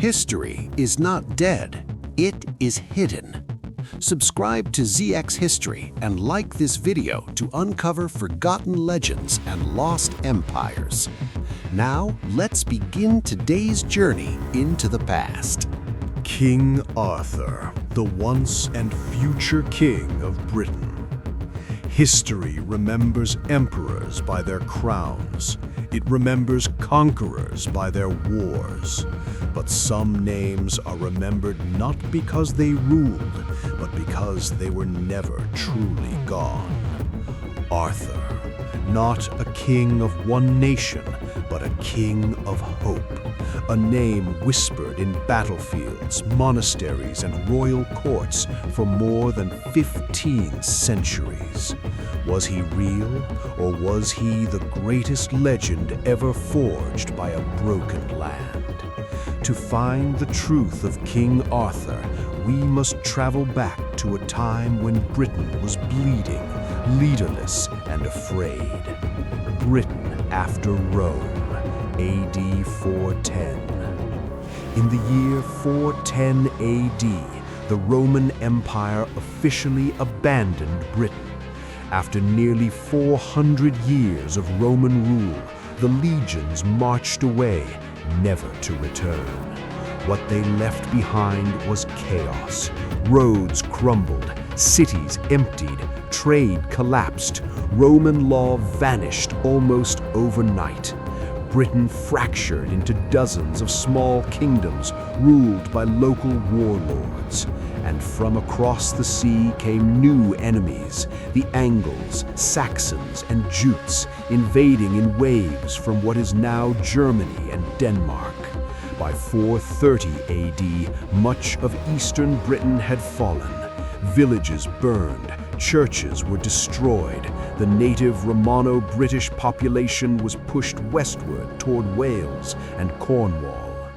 History is not dead, it is hidden. Subscribe to ZX History and like this video to uncover forgotten legends and lost empires. Now, let's begin today's journey into the past. King Arthur, the once and future king of Britain. History remembers emperors by their crowns. It remembers conquerors by their wars. But some names are remembered not because they ruled, but because they were never truly gone. Arthur, not a king of one nation, but a king of hope. A name whispered in battlefields, monasteries, and royal courts for more than 15 centuries. Was he real, or was he the greatest legend ever forged by a broken land? To find the truth of King Arthur, we must travel back to a time when Britain was bleeding, leaderless, and afraid. Britain after Rome, AD 410. In the year 410 AD, the Roman Empire officially abandoned Britain. After nearly 400 years of Roman rule, the legions marched away, never to return. What they left behind was chaos. Roads crumbled, cities emptied, trade collapsed, Roman law vanished almost overnight. Britain fractured into dozens of small kingdoms ruled by local warlords. And from across the sea came new enemies, the Angles, Saxons, and Jutes, invading in waves from what is now Germany and Denmark. By 430 AD, much of eastern Britain had fallen. Villages burned, churches were destroyed, the native Romano-British population was pushed westward toward Wales and Cornwall.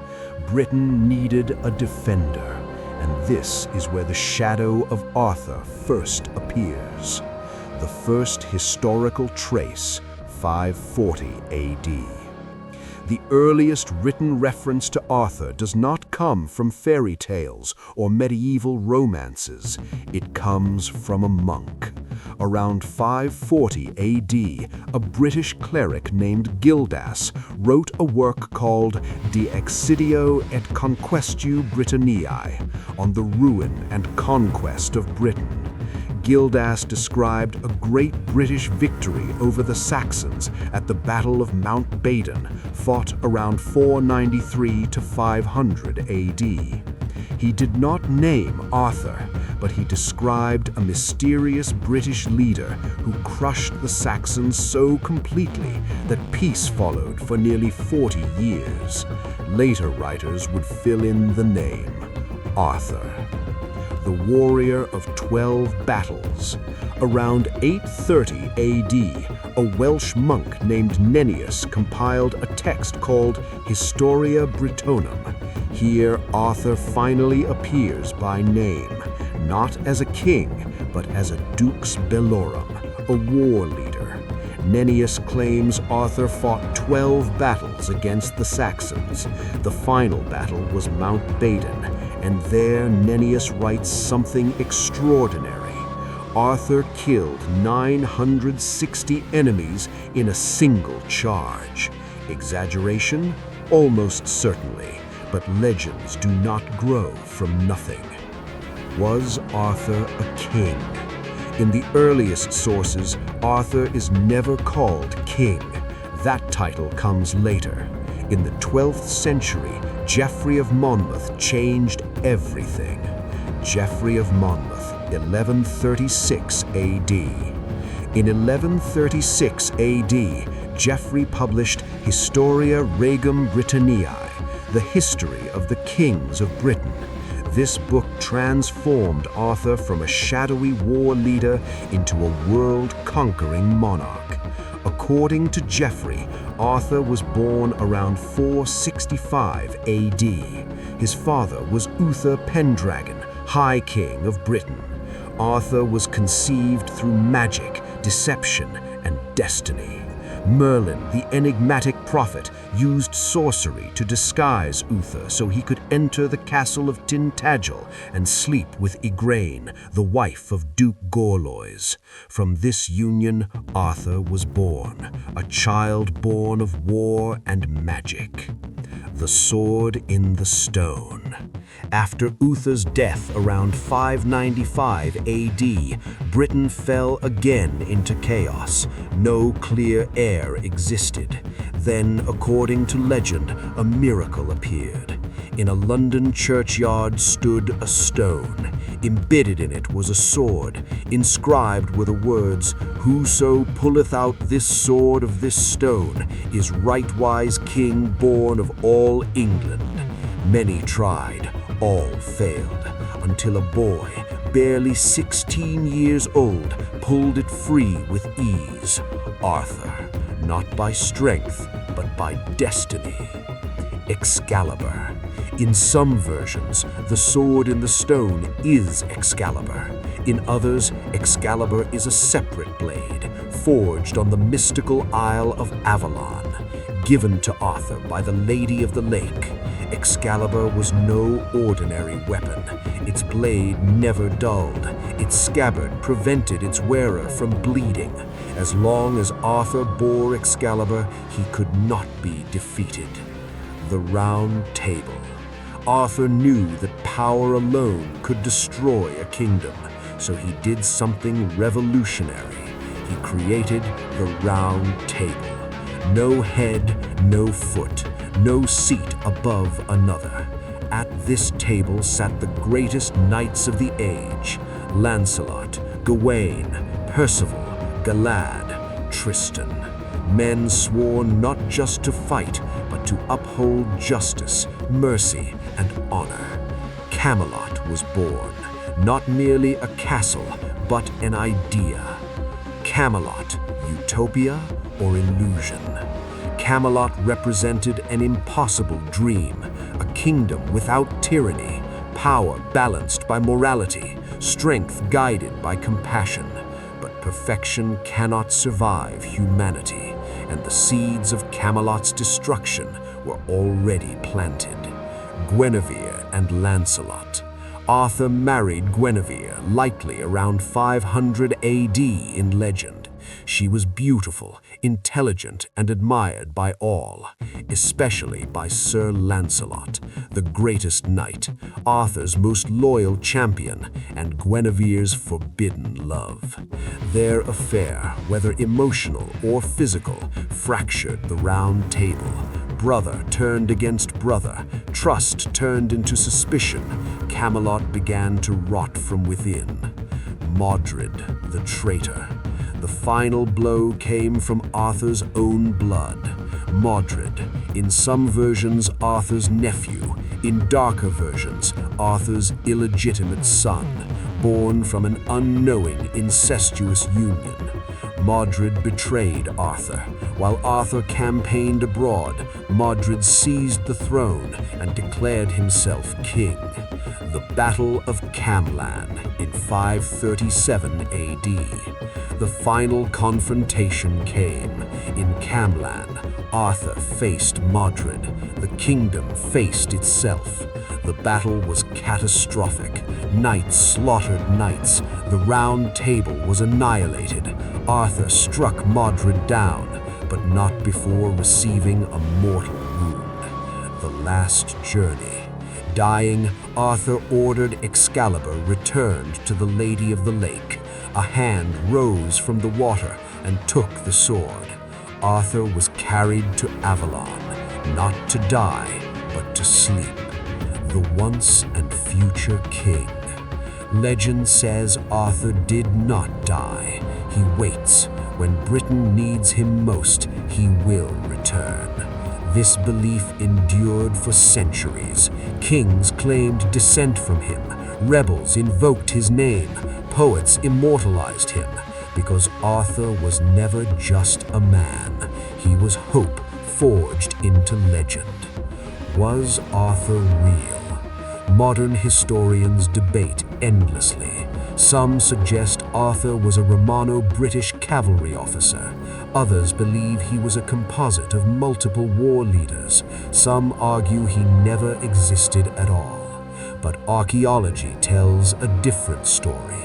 Britain needed a defender, and this is where the shadow of Arthur first appears. The first historical trace, 540 AD. The earliest written reference to Arthur does not come from fairy tales or medieval romances. It comes from a monk. Around 540 AD, a British cleric named Gildas wrote a work called De Excidio et Conquestio Britanniae, on the ruin and conquest of Britain. Gildas described a great British victory over the Saxons at the Battle of Mount Badon, fought around 493 to 500 AD. He did not name Arthur, but he described a mysterious British leader who crushed the Saxons so completely that peace followed for nearly 40 years. Later writers would fill in the name Arthur, the warrior of 12 battles. Around 830 AD, a Welsh monk named Nennius compiled a text called Historia Britonum. Here, Arthur finally appears by name, not as a king, but as a dux bellorum, a war leader. Nennius claims Arthur fought 12 battles against the Saxons. The final battle was Mount Badon, and there Nennius writes something extraordinary. Arthur killed 960 enemies in a single charge. Exaggeration? Almost certainly, but legends do not grow from nothing. Was Arthur a king? In the earliest sources, Arthur is never called king. That title comes later. In the 12th century, Geoffrey of Monmouth changed everything. Geoffrey of Monmouth, 1136 AD. In 1136 AD, Geoffrey published Historia Regum Britanniae, the history of the kings of Britain. This book transformed Arthur from a shadowy war leader into a world-conquering monarch. According to Geoffrey, Arthur was born around 465 AD. His father was Uther Pendragon, High King of Britain. Arthur was conceived through magic, deception, and destiny. Merlin, the enigmatic prophet, used sorcery to disguise Uther so he could enter the castle of Tintagel and sleep with Igraine, the wife of Duke Gorlois. From this union, Arthur was born, a child born of war and magic. The Sword in the Stone. After Uther's death around 595 AD, Britain fell again into chaos. No clear heir existed. Then, according to legend, a miracle appeared. In a London churchyard stood a stone. Embedded in it was a sword. Inscribed were the words, "Whoso pulleth out this sword of this stone is rightwise king born of all England." Many tried, all failed, until a boy, barely 16 years old, pulled it free with ease. Arthur, not by strength, but by destiny. Excalibur. In some versions, the sword in the stone is Excalibur. In others, Excalibur is a separate blade, forged on the mystical Isle of Avalon, given to Arthur by the Lady of the Lake. Excalibur was no ordinary weapon. Its blade never dulled. Its scabbard prevented its wearer from bleeding. As long as Arthur bore Excalibur, he could not be defeated. The Round Table. Arthur knew that power alone could destroy a kingdom, so he did something revolutionary. He created the Round Table. No head, no foot, no seat above another. At this table sat the greatest knights of the age: Lancelot, Gawain, Percival, Galad, Tristan. Men sworn not just to fight, but to uphold justice, mercy, and honor. Camelot was born, not merely a castle, but an idea. Camelot, utopia or illusion? Camelot represented an impossible dream, a kingdom without tyranny, power balanced by morality, strength guided by compassion. But perfection cannot survive humanity, and the seeds of Camelot's destruction were already planted. Guinevere and Lancelot. Arthur married Guinevere, likely around 500 AD in legend. She was beautiful, intelligent, and admired by all, especially by Sir Lancelot, the greatest knight, Arthur's most loyal champion, and Guinevere's forbidden love. Their affair, whether emotional or physical, fractured the Round Table. Brother turned against brother, trust turned into suspicion. Camelot began to rot from within. Mordred, the traitor. The final blow came from Arthur's own blood. Mordred, in some versions Arthur's nephew, in darker versions Arthur's illegitimate son, born from an unknowing incestuous union. Mordred betrayed Arthur. While Arthur campaigned abroad, Mordred seized the throne and declared himself king. The Battle of Camlann in 537 AD. The final confrontation came. In Camlann, Arthur faced Mordred. The kingdom faced itself. The battle was catastrophic. Knights slaughtered knights. The Round Table was annihilated. Arthur struck Mordred down, but not before receiving a mortal wound. The Last Journey. Dying, Arthur ordered Excalibur returned to the Lady of the Lake. A hand rose from the water and took the sword. Arthur was carried to Avalon, not to die, but to sleep. The once and future king. Legend says Arthur did not die. He waits. When Britain needs him most, he will return. This belief endured for centuries. Kings claimed descent from him. Rebels invoked his name. Poets immortalized him, because Arthur was never just a man. He was hope forged into legend. Was Arthur real? Modern historians debate endlessly. Some suggest Arthur was a Romano-British cavalry officer. Others believe he was a composite of multiple war leaders. Some argue he never existed at all. But archaeology tells a different story.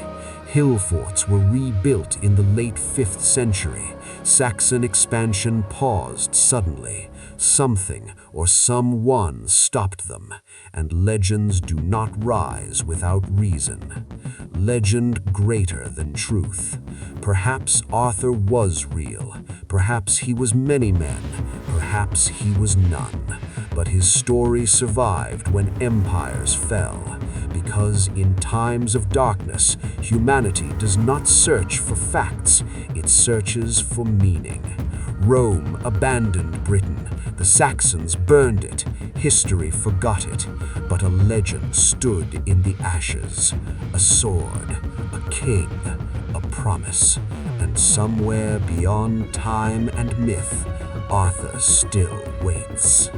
Hill forts were rebuilt in the late 5th century. Saxon expansion paused suddenly. Something or someone stopped them, and legends do not rise without reason. Legend greater than truth. Perhaps Arthur was real. Perhaps he was many men. Perhaps he was none. But his story survived when empires fell. Because in times of darkness, humanity does not search for facts, it searches for meaning. Rome abandoned Britain. The Saxons burned it. History forgot it. But a legend stood in the ashes. A sword, a king, a promise. And somewhere beyond time and myth, Arthur still waits.